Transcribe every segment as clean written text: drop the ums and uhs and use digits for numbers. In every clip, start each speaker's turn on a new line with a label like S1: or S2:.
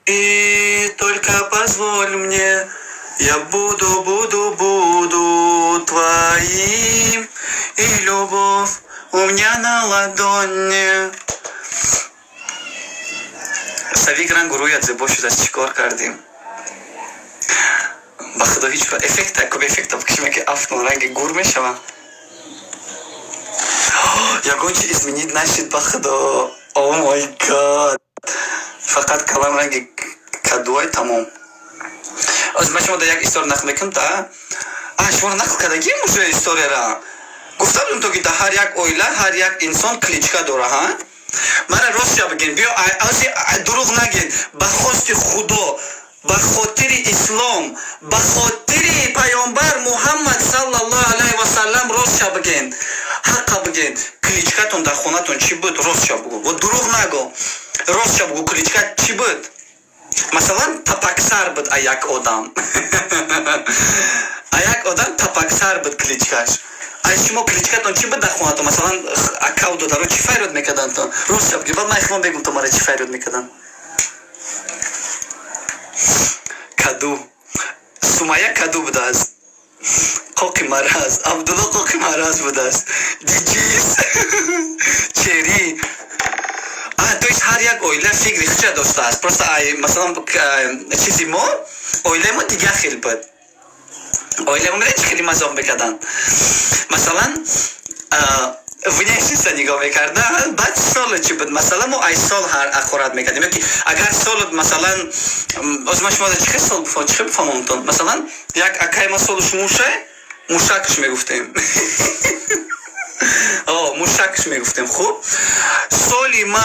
S1: И только позволь мне, я буду твоим, и любовь у меня на ладони. Савик ранг руя зебошу за чикор кардим. Бахудо хич эффект, такой эффект, обкшиме ки афтон ранги гурме шава. Я гончи изменить нашит бахудо. О май гад. Фақат калам ранги кадуай тамом. Аз ма шумо да як история нақл мекунам да. Шумо нақл кардагим уже историяра. Гуфтам то ки да ҳар як оила, ҳар як инсон кличка дора, ҳа? Мара ростша бигин, биё ази дуруғ нагин. Ба хости Худо, ба хотири ислом, ба хотири пайғамбар Муҳаммад саллаллоҳу алайҳи ва саллам ростша бигин. Ҳаққа бигин. Кличкатон дар хонатон чӣ буд? Ростша бугу. Ва дуруғ наго. Ростша бугу, кличка чӣ буд? Масалан, Тапаксар буд аяк одам. Аяк одам Тапаксар буд кличкаш. Шумо кличкатон чӣ буд дар хонатон? Масалан, акав додаро чӣ файрод мекарданд то? Ростша буги. Баъд ман ихмон бегум то мара чӣ файрод мекарданд. Каду. Сумайя каду будааст. Қоқи мараз. Абдулло қоқи мараз будааст. Диҷис. Чери. То есть ҳар як оила фикри хича доштааст. Просто масалан чизи мо оилаи мо дигар хел буд. Оилаи мо чӣ хеле мазоқ мекарданд. Масалан внешниста нигоҳ мекарданд. Баъд соло чӣ буд? Масалан мо ай сол ҳар ахорат мекардем. Ёки агар соло масалан озма шумо чӣ хел сол буфо чӣ хел буфаҳмонтон? Масалан як акаи ма солуш мушакш мегуфтем. Мушакш мегуфтем. Хуб. Соли ма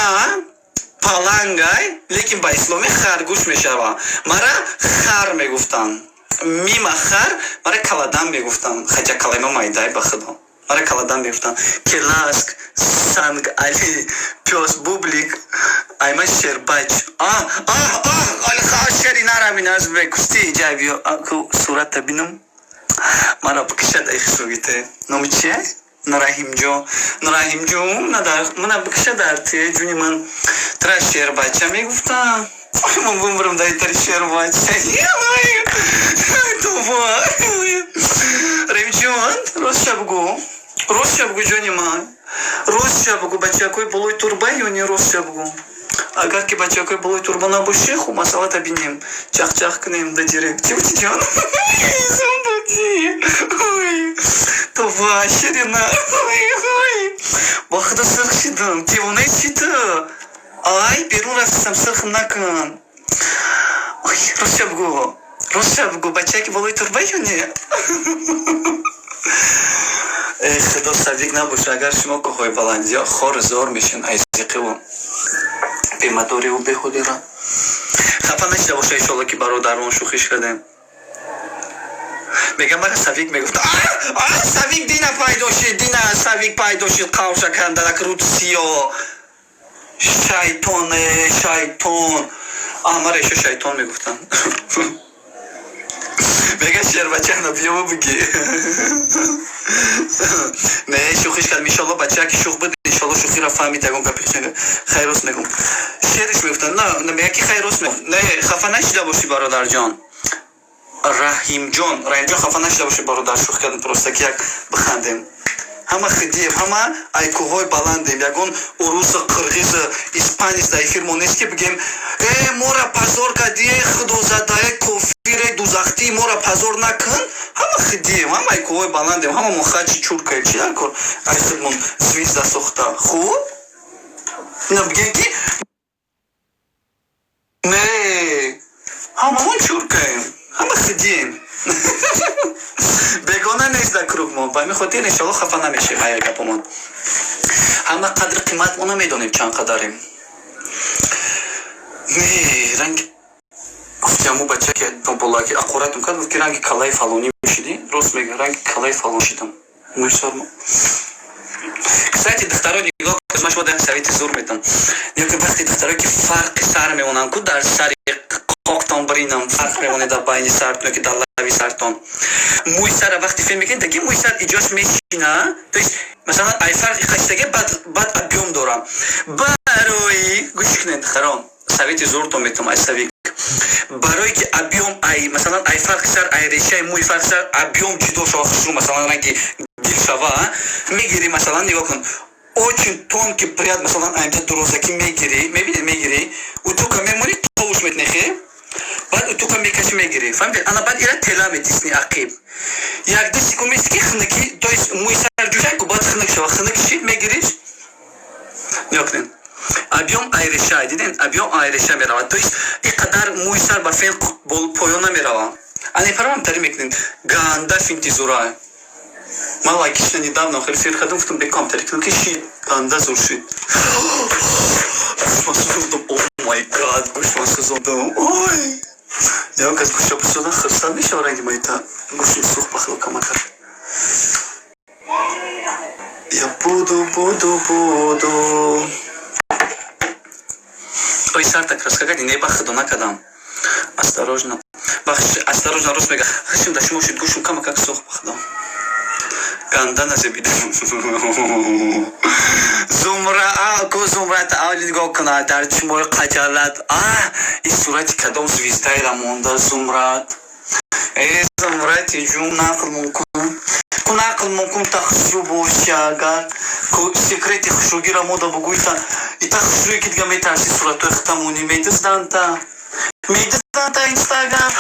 S1: палангай, лекин ба исломи харгӯш мешава. Мара хар мегуфтанд. Мима хар, мара каладан мегуфтанд. Хаҷа калайма майдай ба худо. Мара каладан мегуфтанд. Келаск, санг али, пёс бублик, айма шербач. Шери нарамин азбек кусти ҷай биё. Ку сурата бинам. Мара бикишад айхшугите. Номи чие? Нураҳимҷон. Нураҳимҷон мана бикиша дар тие ҷуни ман. Тра шербача мегуфтам. Ман бумрам дар тари шербача. Ремҷон, ростша бугу. Ростша бугу ҷони ман. Ростша бугу бачакои болои турба ё не ростша бугу. Агар ки бачакои болои турба набоши, хуб масъалата бинем. Чахчах кунем да директ. Чӣ буди ҷон? Това ширина. Ба худо сирх шидам. Девонаи чӣ ту? Ай, берун рафтам, сирхм накун. Ростша бугу. Ростша бугу, бачаки болои турба ё не? Худо садиқ набоша, агар шумо коҳои баландиё хор зор мешин айзиқиву. Бемадориву беҳудира. Хафа нашида боша иншолло ки бародарон шӯхиш кардем. Мегам мара Савик мегуфт. Савик дина пайдо шид, дина Савик пайдо шид, қавша кандарак руд сиё. Шайтон, шайтон. Мара ишо шайтон мегуфтан. Мега шербачана биёму биги. Не, шӯхиш кардем. Иншолло бача ки шӯх буд, иншолло шӯхиро фаҳмид ягон гапи хайрос мегум. Шериш мегуфтан. Не, мега ки хайрос мегум. Не, хафа нашида бошӣ бародарҷон. Раҳимҷон хафа нашида бошед бародар, шӯх кардем просто ки як бихандем. Ҳама хидием, ҳама айкуҳои баландем. Ягон урус қирғиз испанец дар эфир мо нест ки бигем мора пазор кардӣ, худозадаe кофире дузахтӣ, мора пазор накун. Ҳама хидием, ҳама айкуҳои баландем, ҳама мо хаҷи чуркаем. Чӣ дар кор айсидмон звезда сохта. Хуб? Ина бигем ки не, ҳамамон чуркаем. Ҳама хидием. Бегона нест дар кругмон. Ба ҳамин хотир иншолло хафа намешем ҳаяр гапомон. Ҳама қадри қимат мо намедонем чанд қадарем. Не, ранги гуфтиаму бача ки болаги ақорат мекард, гуфт ки ранги калаи фалонӣ шидӣ. Рост мега, ранги калаи фалон шидам. Мусормо. Кстати, духтаро нигоҳ кунед, ман шумо дар совети зур метам. Нигоҳ кунед, вақте духтаро ки фарқи сар мемонанд, ку дар сари qoqton birinam farq memonida bayni sartno ki dallavi sarton мӯй сара вақти филм мекунед таки мӯй сар иҷош мешина то есть масалан ай фарқи қаштага бад объем дорам барои гӯш кунед харом совети зуртон метам ай савик برای که объем ай مثلا ай فرق شد ай ریشه موی فرق شد объем جدا شو خشو مثلا رنگی گل شوا میگیری مثلا نگاه کن очень тонкий пряд مثلا اینجا درستکی میگیری میبینی میگیری و تو که میمونی توش میتنخی بعد تو که میکشی میگیری فهمیدی انا بعد ایرا تلا میتیسنی عقیب یک دستی که میسکی خنکی تو موی سر جوشن که بعد خنک شوا خنکشی میگیریش نگاه کن объем айреша дидин объем айреша мерава то есть иқадар муйсар ба фен бол поёна мерава ани парам тари мекунин ганда финтизура ман лайкишна недавно хеле сир хадам футум бекам тари кунам ки ши ганда зур шид гушма сузондам о май гад гушма сузондам ой як аз гуша бисодан хирсад мешава ранги майта гуши сух бахил камакар я буду Ой, сар так рассказать, не бахаду накадам. Осторожно. Осторожно, Росмега. Хашим, да шмошит гушум кама как сох бахаду. Ганда на забиду. Зумра, ко зумрат, аули нигоҳ кунад, дар чумой қаҷалат. Ин сурати кадом звездаи рамонда зумрат. Зумрати ҷун нақл мумкун. Ку нақл мумкун та хушрӯ боша агар. Ку секрети хушрӯгира мода бугӯйта. Ита хушрӯе ки дига метарси суратои хитамунӣ медизданта. Медизданта Инстаграм.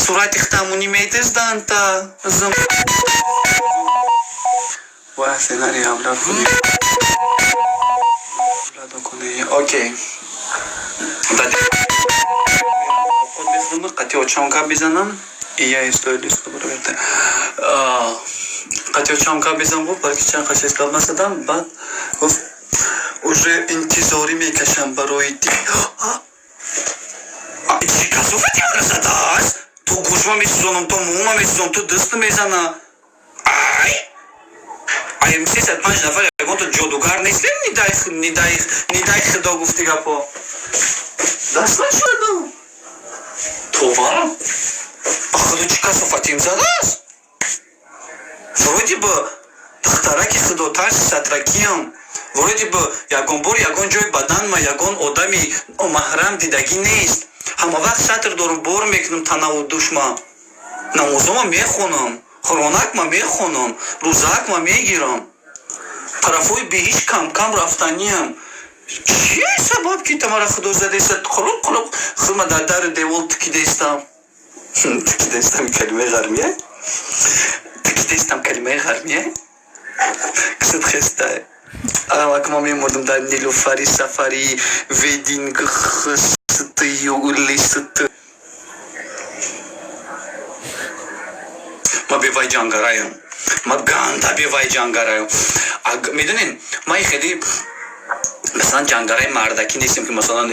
S1: Сурати хитамунӣ медизданта. Вай, сценарий авлад кунӣ. Окей. Ход мефрумы қати очам гап бизанам. И я историю листу проверте. Қати очам гап бизанам гуфт балки чанд қашес гап насадам баъд гуфт уже интизорӣ мекашам барои ди чӣ касофати расадааст ту гӯшма месӯзонам то мума месӯзонам ту дисту мезана ай 305 нафар ягон ту ҷодугар нестем нидаи худо гуфти гапо даст нашудам това ахудо чӣ касофатим задааст вроде бы духтараки худотар сатракиам вроде бы ягон бор ягон ҷои баданма ягон одами маҳрам дидагӣ нест ҳама вақт сатр дорум бор мекунам танаву душма намозома мехонам хуронакма мехонам рӯзаакма мегирам тарафҳои беҳиш камкам рафтаниам чие сабаб ки тамара худо задеста қулуқ хилма дар дару девол тикидестам тикидестам калимаи ғармия тикидестам калимаи ғармия кисат хестай ак ма мемурдам дар нилуфари сафари ведингхстию улист ма бевай ҷангараям ма ганда бевай ҷангараям медонен ман хеле مثلا جنگرای مردکی نیستیم که مثلا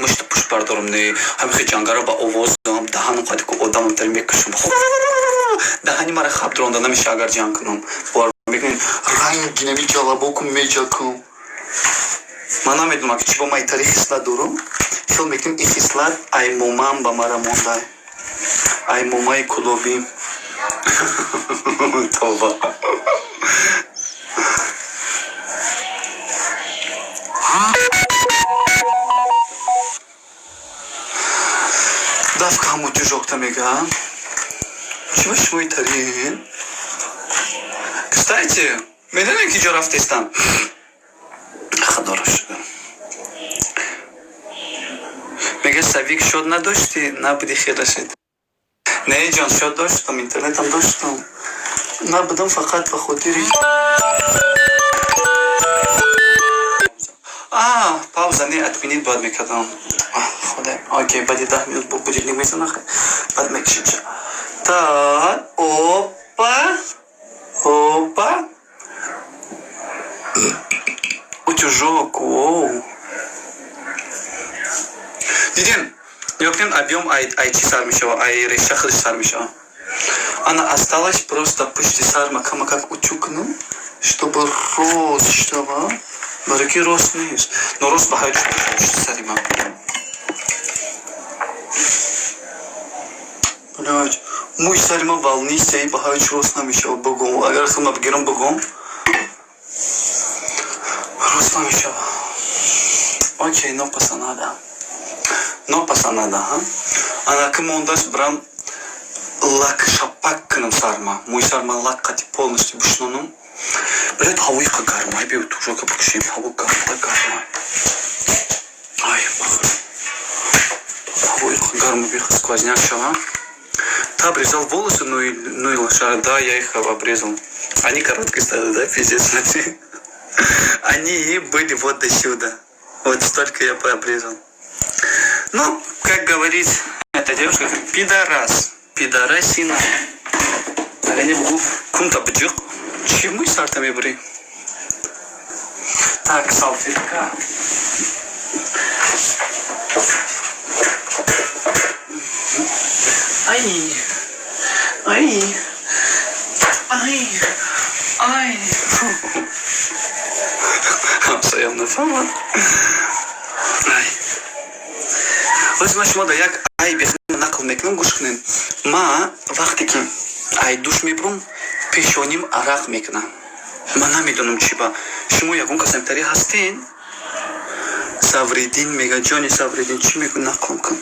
S1: مشت پشت بردارم نه همین جنگرا با آواز دارم دهانم قدی که آدمم تر میکشم دهانی مرا خب درونده نمیشه اگر جنگ کنم بار میکنین رنگ نمی جلباکم میجاکم من نمیدونم که چی با مای تاریخ خصلت دارم خیلی میکنیم این خصلت ای مومم با مرا مونده ای مومای کلوبیم توبه давка ҳамун ҷӯжокта мегӯям чӣ ба шумои тарин кстати медонем ки ҷо рафтестам худоро шукр мега савик шод надоштӣ набуди хелашид не ҷон шод доштам интернетам доштам набудам фақат ба хотири пауза не отменить باید میکردم خدا окей بعد 10 минут будильник میزنم بعد میکشیم так опа утюжок воу дидин ёктем объем ай чи сар мешава ай реша худаш сар мешава она осталась просто пушти сар макама как утюгну чтобы рост чтобы бараки рост нест но рост баҳои пушти сари ман блядь муй сари ман волнистия баҳои рост намешава бугум агар худма бигирам бугум рост намешава Окей, но пасанада. Но пасанада, ха? Ана кымондас брам лак шапак кынам сарма. Мой сарма лак кати полностью бушнонум. Блядь, хавуй кагармай бьют. Уже как покшим, хавуй кагармай. Ай, бах. Хавуй кагармай бьют, сквозняк шава. Та обрезал волосы, ну и лошара. Да, я их обрезал. Они короткие стали, да, пиздец, смотри. Они были вот до сюда. Вот столько я пообрезал. Ну, как говорит эта девушка, пидорас. Пидорасина. А я не могу. Кум-то бджик. Чему с артами бри? Так, салфетка. Ай. Ай. Ай. Ай. Sayam na fama. Ай. Возьмешь мода, як ай без накл мекнем гушкнен. Ма вақтики ай душ мебрум пешоним арақ мекна. Ма намидунум чиба. Шумо ягон касамтари хастин. Савридин мегаджони Савридин чи мекун наклом кан.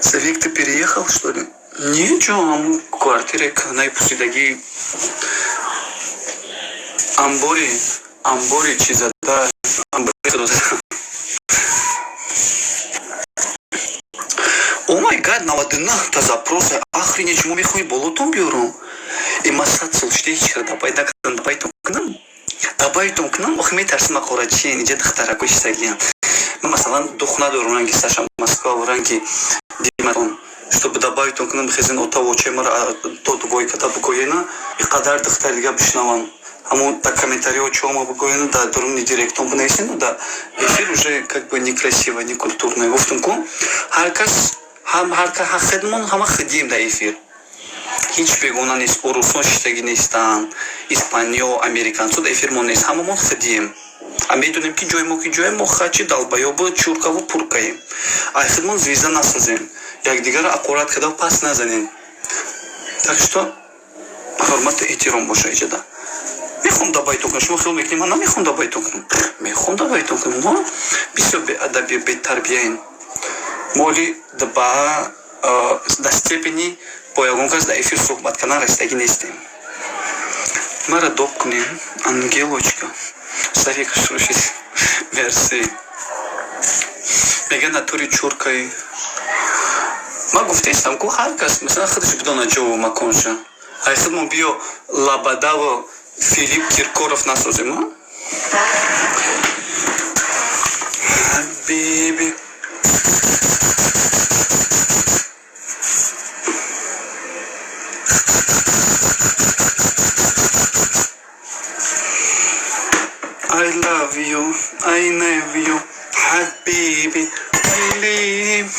S1: Савик, ты переехал, что ли? Ничего, ам квартире найпусидаги Амбори чизада, амбори хадода. О май гад, навадына та запросы, охренеть, чему михуй болотом бюро. И масацил, что еще, давай том к нам, охмей тарсма корачи, не дед хтаракуй сагия. Мы масалан духна до ранги Саша Москва, ранги Диматон. Чтобы добавить он к нам хозяин от того, чем тот двойка та букоена, и кадар дохталига бишнаван. Аму так комментарий о чем обгоен, да, дурный директор бнесен, да, эфир уже как бы некрасиво, некультурно. В том харкас харка хахедмон хама хадим да эфир. Хич бегона не спорусон штагинистан, испаньо, американцо да эфир монес хамамон хадим. А мы думаем, ки джоймо хачи долбоёбы чуркаво пуркаем. А хедмон звезда насазем. Як дигар аккурат когда пас назанен. Так что хормат этиром боша ичада. Мехом добавить окна, шмо хил мекнем, она мехом добавить окна. Мехом добавить окна, но бисё бе адаби бе тарбияин. Моли даба до степени поягонкас да эфир сухбат канара стагинестем. Мара допкнем, ангелочка. Сарика шушит версии. Мега натури чуркай. Могу в тестам кухаркас, мы сна ходишь бдона джоу маконжа. А если мы био лабадаво Филипп Киркоров нас узима? Хабиби. I love you, I love you, Habibi, I live.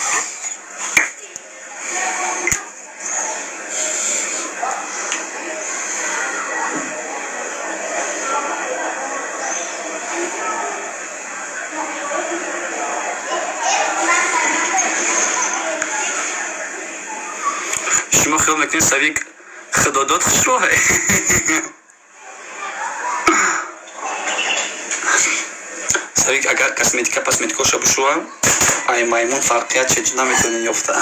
S1: شما خیال میکنید سویک خدادات خشروه سویک اگر کسمتیکا شو بشوه ای مایمون فرقیت چه نمیتونین یفته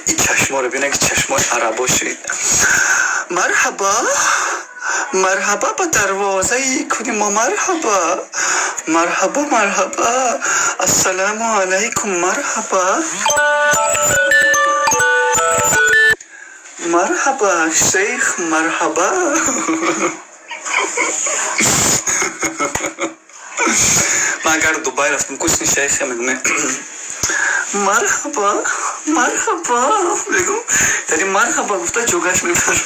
S1: این چشما رو بینه که چشما عربا شد مرحبا با دروازه کنیم ما مرحبا السلام علیکم مرحبا شیخ مرحبا من اگر دوباره رفتم کسی شیخ میدونه مرحبا بگو داری مرحبا گفته جوگش میبرم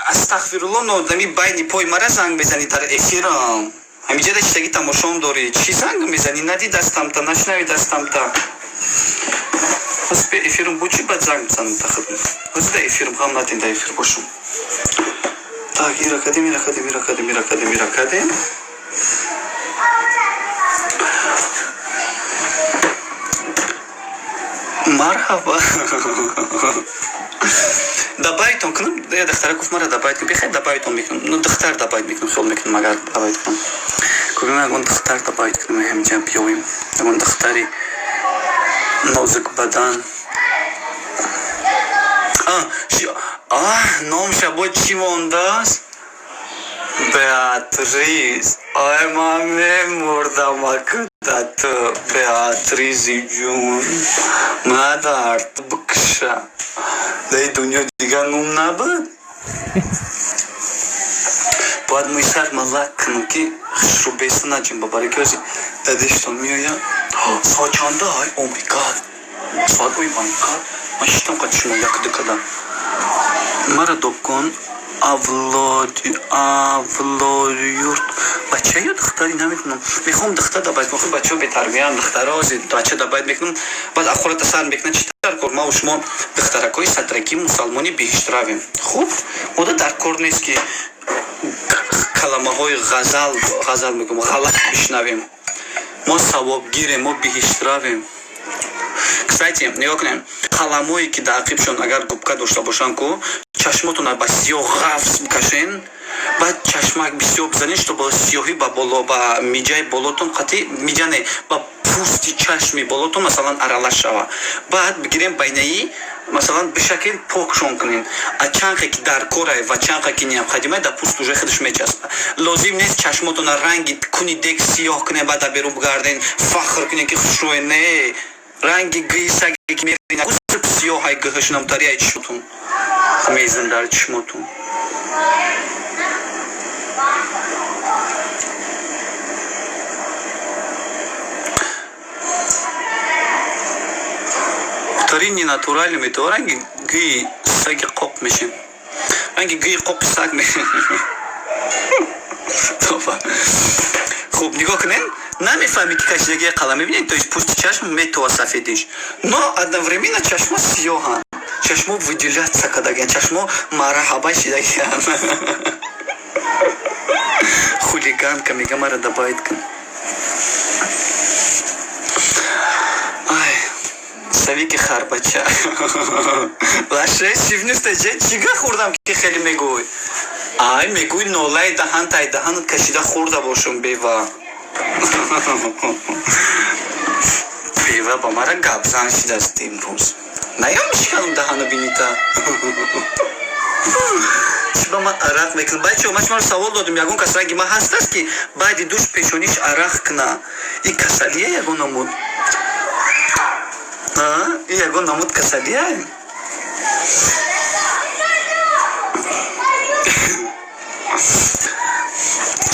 S1: استغفرالله نودمی بینی پای مرا زنگ بزنی در افیرم همینجا داشتگی تماشام داری چی زنگ میزنی ندی دستم تا نشنوی دستم تا بس به افیرم بو چی بد زنگ بزنم تا خدم بس ده افیرم هم ندین ده افیر باشم tak irakadem марҳаба. Дабайтон кунам, я духтара гуфт мара дабайт кунам, бихай дабайтон мекунам. Ну духтар дабайт мекунам, хел мекунам, агар дабайт кунам. Гуфтам ягон духтар дабайт кунам, ҳамҷа биёем. Ягон духтари нозук бадан. номша бо чӣ мондааст? Беатрис. Ой, ман мемурдам акуда ту, Беатриси ҷун. Мадард бикша. Дай дунё дигар ном набуд. Бояд мо сар мазак кунам ки хушрубеса наҷим ба баракози дадештон меояд. Соат чанда? О май гад. Соат ой май гад. Ман шитам қад шумо як декада. Мара докон авлоюрт. Бача ё духтари намекунам. Мехоҳам духтар дабайт мекунам. Бачаҳо бетарбиян, духтарози бача дабайт мекунам. Баъд ахирата сар мекунам читар кор. Ма ва шумо духтаракои сатраки мусалмони беҳиштравем. Хуб, мода дар кор нест ки каламаҳои ғазал мегӯям, ғалат бишнавем. Мо савобгирем, мо беҳиштравем. Кстати, нигоҳ кунем, қаламое ки дар ақибшон агар губка дошта бошанд ку чашмотонро ба сиёҳ ғафз бикашен, баъд чашмак бисёр бизанен, што ба сиёҳӣ ба боло, ба миҷаи болотон қатъи миҷа не, ба пӯсти чашми болотон масалан аралаш шава. Баъд бигирем байнаи масалан бишакл покшон кунем. А чанқе ки дар корае ва чанқе ки необходимае дар пӯст уже худаш мечаспа. Лозим нест чашмотонро ранги куни дек сиёҳ кунем, баъд дар берун бигарден фахр кунем ки хушрӯе. Не, ранги гӯйсаге ки мерина гусиб сиёҳай гӯҳашнамтарияи чишмотон мезин дар чишмотон. Таrini натурали метавон ранги гӯи саги қоп мешем. Ранги гӯи қопи саг мешем. Хуб, нигоҳ кунем. Намефаҳмӣ ки кашидагии қалам мебинед, то есть пӯсти чашм метова сафедиш. Но одновременно чашмо сиёҳанд. Чашмо выделяться кардагиянд, чашмо марҳаба шидагиянд. Хулиганка мега мара дабайт кун. Ай, савики харбача. Лаше шивнустай чига хӯрдам ки хеле мегӯй. Ай, мегӯй нолаи даҳантай даҳан кашида хӯрда бошам бева. Бева ба мара гапзан шидааст имрӯз. Наём мешкалам даҳану бинита. Чи ба ман арақ мекунам? Бачаҳо, ман шуморо савол додам, ягон кас ранги ман ҳастаст ки баъди душ пешониш арақ куна. Ин касалия ягон намуд. Ин ягон намуд касалия.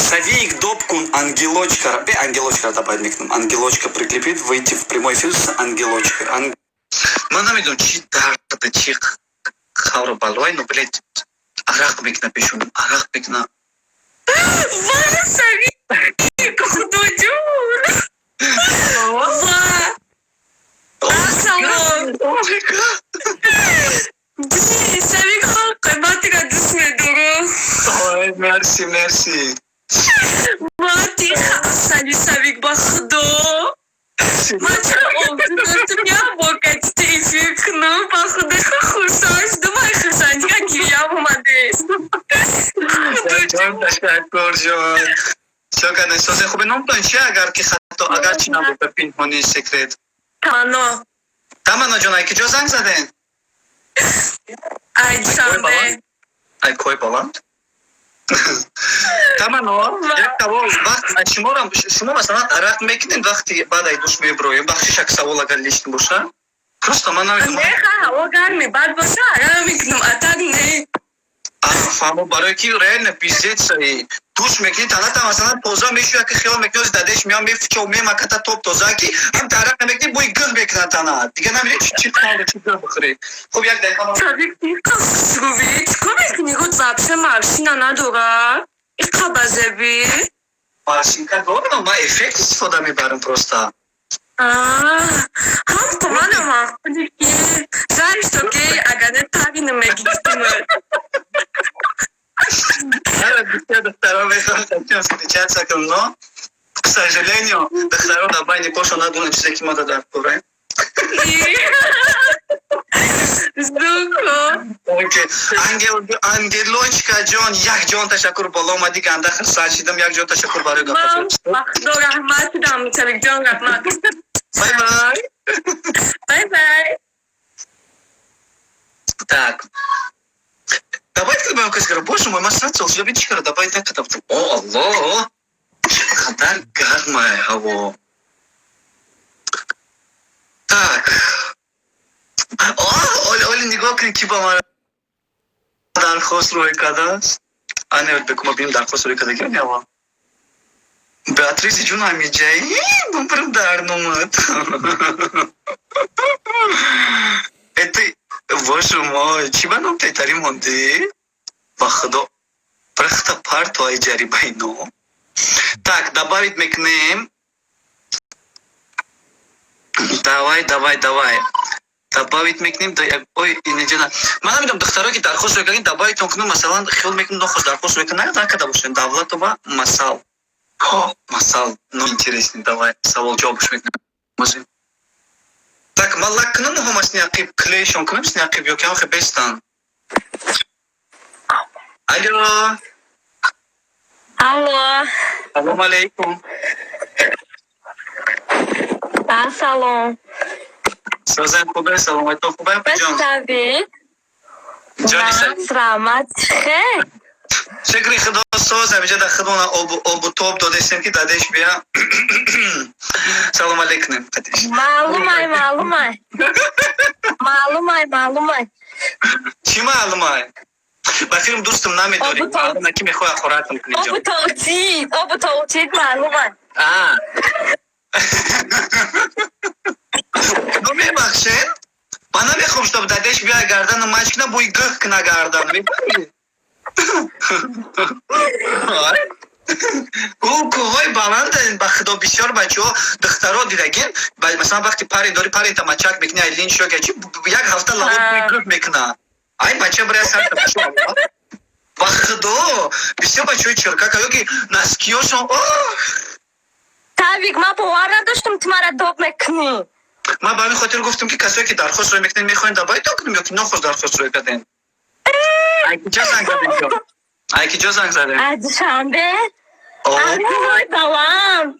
S1: Савик доп кун ангелочка. Бе ангелочка дабайт мекунам. Ангелочка прикрепит, выйти в прямой эфир с ангелочкой. Ман намедонам чи дарда, чи хавра балвай, но, блядь, арақ мекуна пешоним, арақ мекуна.
S2: Ва, Савик, художур. Ва. Асалом. Блин, Савик хан қиматиро дӯст медорам.
S1: Ой, мерси, мерси.
S2: Ва, ти хасани Савик ба худо. Ман чаро орзу достам як ти эфир кунам, ба худо хурсанд шудам, ай хурсандига гирьям омадест.
S1: Ҷон, ташаккур ҷон. Шукр, эҳсоси хуби номтон чӣ агар ки хатто агар чӣ набуд ба пинҳони секрет?
S2: Таманно.
S1: Таманно ҷон, ай ки ҷо занг заден?
S2: Ай душанбе.
S1: Ай кӯҳи баланд? Таманно, як савол. Вақт шумо масалан арақ мекунед вақти баъд ай душ мебироем? Бахшишак савол агар лишн боша? Просто ман намедонам.
S2: Не, ҳаво гарми бад боша, арақ мекунам, а так не.
S1: Фаҳмо, барои ки реально пиздец душ мекунӣ, таната масалан тоза мешӯя ки хиёл мекунӣ дадеш меам мефичав мемаката топ тоза ки ҳам тарақ намекунӣ бӯи гӯҳ мекунад танат. Дига намедонӣ чӣ хавра чӣ гӯҳ бихӯрӣ. Хуб, як дақиқа
S2: Савик, хусрувӣ, чӣ кор мекунӣ? Гуд вообще машина надорад? Иқа базавӣ?
S1: машинка дорам, ман эффект истифода мебарам просто.
S2: Ҳам то манам маъқули ки заришто ки агане таги намегиртимад.
S1: Все доктора мехоҳанд хотим встречаться со мной. К сожалению, доктора на бане пошло надумать, что ки мода дар кураем.
S2: Zuko.
S1: Okey. Angelochka jon, yak jon tashakkur bola omadi ganda xirsanchidim, yak jon tashakkur baribir
S2: Mam,
S1: gapirdim.
S2: Baxdo rahmat dam Chavikjon rahmat.
S1: Bye bye.
S2: Bye bye.
S1: Так. Давай открываем каскар. Боже мой, массаж, я бичкара, давай так это. О, Аллах. Хадар гармай хаво. Так. Оля нигоҳ кунед ки ба ман дархост рӯй кардааст. Ане бекума бинем дархост рӯй кардагиам ява. Беатриса ҷун ҳамиҷаи бумбирам дар номад. Это боже мой, чӣ ба ном тетари монди? Ба худо. Прахта парт ва ҷарибаи ном. Так, добавить мекунем. Давай. Добавить мекунем. Ой, инеҷана. Ман намедонам духтаро ки дархост рӯй кардин добавитон кунам, масалан хел мекунем нохост дархост рӯй кунам, накарда бошем. Давлатова масал. Масал, ну интересный, давай, savol javob mekunam. Так, man lakni muhim snaqib, kleyshon kunam snaqib yoki ham bestan. Alo.
S2: Alô.
S1: Assalomu alaykum.
S2: Salom.
S1: So'zim xudo salom aytib xudo jon.
S2: Tabii.
S1: Jon
S2: Selamat.
S1: شکری خدا سازم اینجا در خدمون آب و توب دادشتیم که دادش بیا سلام علیکم قدیش
S2: معلومای
S1: چی معلومای؟ بخیرم دوستم نمیداریم معلومه که میخواه خوراتم کنی جان
S2: آب توچید معلومای
S1: نو میبخشین؟ من نمیخوام شتاب دادش بیا گردن ماش کنم بوی گخ کنه گردن میبخشین او کوهای بلند با خدا بسیار بچه‌ها دخترها دیدگین مثلا وقتی پری داری پری تمچک میکنه ایلین شو که یک هفته لابد میکنه ای بچه برای سر تماشا با خدا بسیار بچه‌های چرکا که نسکیاشون
S2: تابیک ما باور نداشتم تو مرا داب میکنی
S1: من به همین خاطر گفتم که کسایی که درخواست روی میکنین میخواین دبایی تا کنیم یا که نخواست درخواست روی کردین ای کی جا زنگ زده
S2: از شنبه وای بلند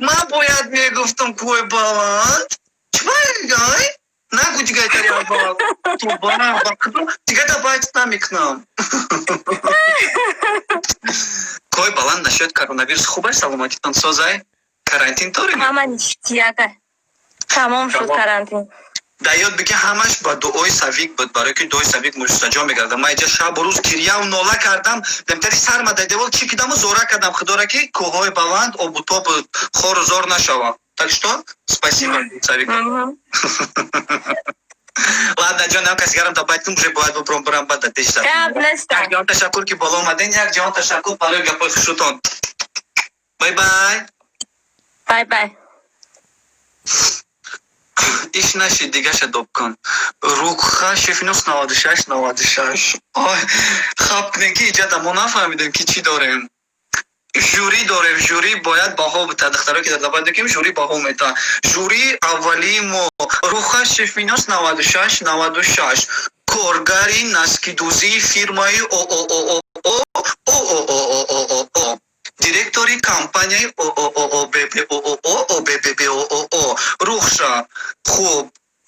S1: من باید میگفتم کوه بلند چی باید نگو دیگه تری بلند تو بلند دیگه دا باید نمیکنم کوه بلند نشد کرونا ویروس خوبه سلامتیتان سازه карантин داریم
S2: همه نیشتیاده تمام شد карантин
S1: در یاد بگی همش با دعای سویق بود برای که دعای سویق مستجاب میگردم من اینجا شب و روز کریه و نوله کردم دمتری سر مده دیوال چی کدم و زوره کردم خدا را که کوهای بلند و بوتا خور و زور نشوه так что спасибо سویق ладно جان هم کسی گرم تا بایدتون بشه باید بپرم برم بعد دشتر یک جان تشکر که بالا اومدین یک جان تشکر برای گپای خوشتون بای بای
S2: بای بای
S1: ایش نشید دیگه شد کن روکخه شفینوس 96 آی خب نگی ایجاد ما نفهمیدیم که چی داریم جوری داریم جوری باید باها بده دخترها که در دباید دکیم جوری باها میده جوری اولی ما روکخه شفینوس 96 کارگری نسکیدوزی фирмаи ООО директори компанияи ООО рухша хуб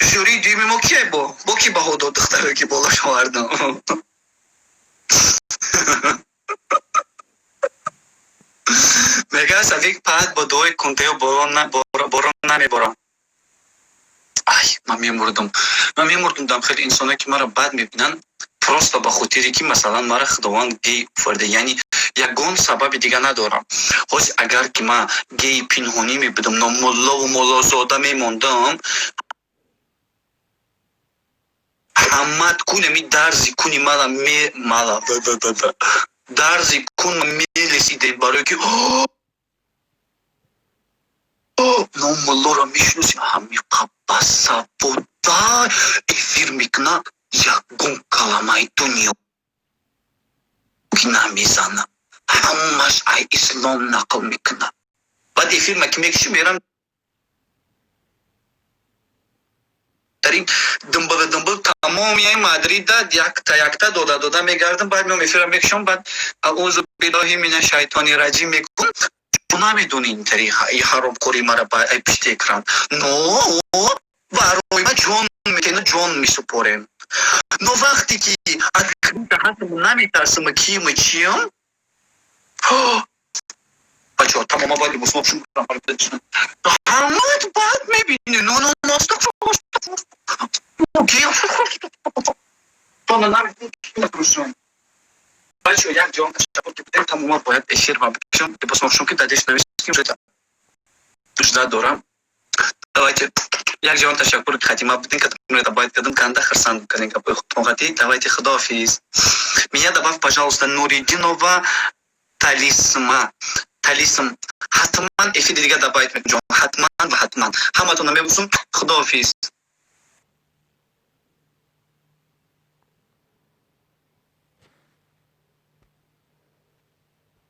S1: жюри дуюми мо кие бо ки баҳо дод духтаре ки болаш овардам мега савик пад бо дуои кунтею борон намеборам ай ман мемурдам дам хеле инсоне ки маро бад мебинанд просто ба хотире ки масалан мара худованд гей офарда яъни ягон сабаби дига надорам ҳоз агар ки ман геи пинҳонӣ мебудам номуллову молозода мемондам ҳамат кунами дарзи куни мала дарзи кун мелесиде барои ки номуллоро мешиносӣ ҳамиқабаса бода эфир мекуна ягон каламаи дунё ки намезанам ҳамаш ай ислом нақл мекунам баъд эфир ки мекуши мерам این دنبال تمامی مدرید yakta doda میگردم بعد میام افرا میکشم بعد اعوذ بالله من الشیطان الرجیم میگم تو نمیدونی اینطوری حرام خوری مرا با پشت اکران نو برای ما جون میکنه جون میسپورم نو وقتی که از حتم نمیترسم کیم چیم بچه ها تمام باید بسماب شون کنم همه باید میبینی نو ماستر تو نمیتونی بچه ها یک جان تشکر که بدیم تمام باید اشیر و بکشم بسماب شون که دادش نویسیم شده دوست دارم давайте یک جان تشکر که خاتمه بدین که تمام باید کدام کنده خرسان بکنین که به خودتون خاطی давайте خداحافظ меня добавь пожалуйста Нуридинова талисм حتما افید دیگه добавить میکنم حتما و حتما همتون میبوسم خداحافظ